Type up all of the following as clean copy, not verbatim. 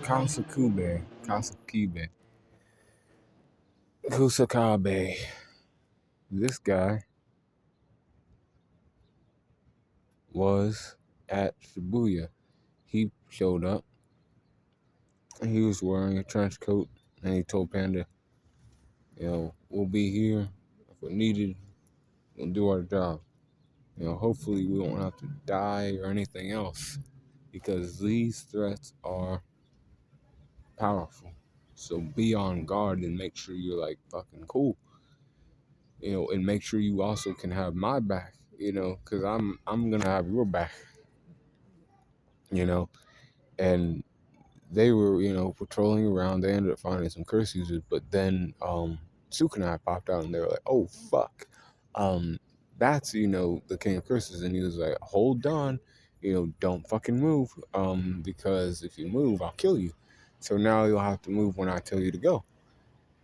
Kasakube, Kusakabe. This guy was at Shibuya. He showed up and he was wearing a trench coat and he told Panda, we'll be here if we're needed. We'll do our job. Hopefully we won't have to die or anything else because these threats are powerful. So be on guard and make sure you're like fucking cool. And make sure you also can have my back, because I'm gonna have your back, you know. And they were, patrolling around. They ended up finding some curse users, but then Sukunai popped out and they were like, "Oh fuck, um, that's the king of curses," and he was like, "Hold on, don't fucking move, because if you move, I'll kill you. So now you'll have to move when I tell you to go."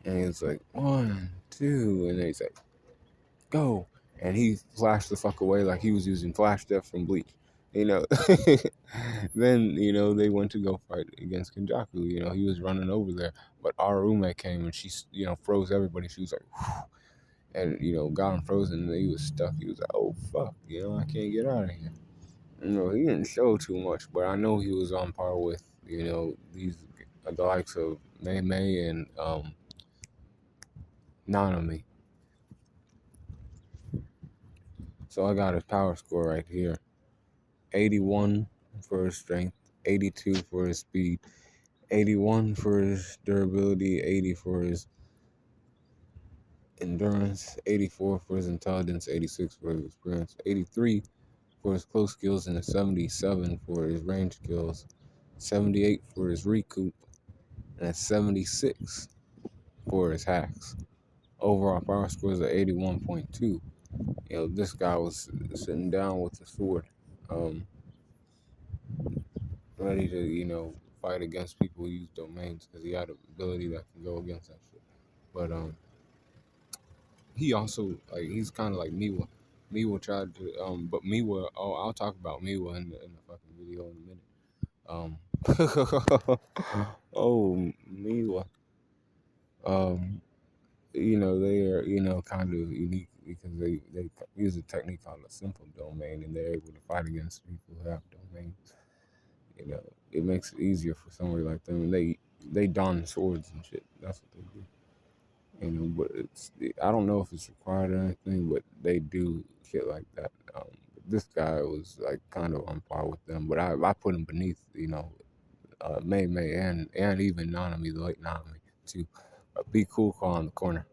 And he's like, "1, 2," and then he's like, "Go," and he flashed the fuck away like he was using Flash Death from Bleach. you know Then they went to go fight against Kenjaku. He was running over there, but Arume came and she froze everybody. She was like, "Whew," and got him frozen and he was stuck. He was like, "Oh fuck, I can't get out of here." He didn't show too much, but I know he was on par with these the likes of Mei Mei and Nanami. So I got his power score right here: 81 for his strength, 82 for his speed, 81 for his durability, 80 for his endurance, 84 for his intelligence, 86 for his experience, 83 for his close skills, and a 77 for his range skills, 78 for his recoup, and a 76 for his hacks. Overall power score is at 81.2. This guy was sitting down with the sword, ready to, fight against people who use domains because he had an ability that can go against that shit. But he also he's kind of like Miwa. Miwa tried to but Miwa. Oh, I'll talk about Miwa in the fucking video in a minute. Oh, Miwa. Um, they are kind of unique because they use a technique called a simple domain, and they're able to fight against people who have domains. It makes it easier for somebody like them. And they don swords and shit. That's what they do. But I don't know if it's required or anything, but they do shit like that. This guy was like kind of on par with them, but I put him beneath, Mei Mei and even Nanami, the late Nanami too. Be cool, call in the corner.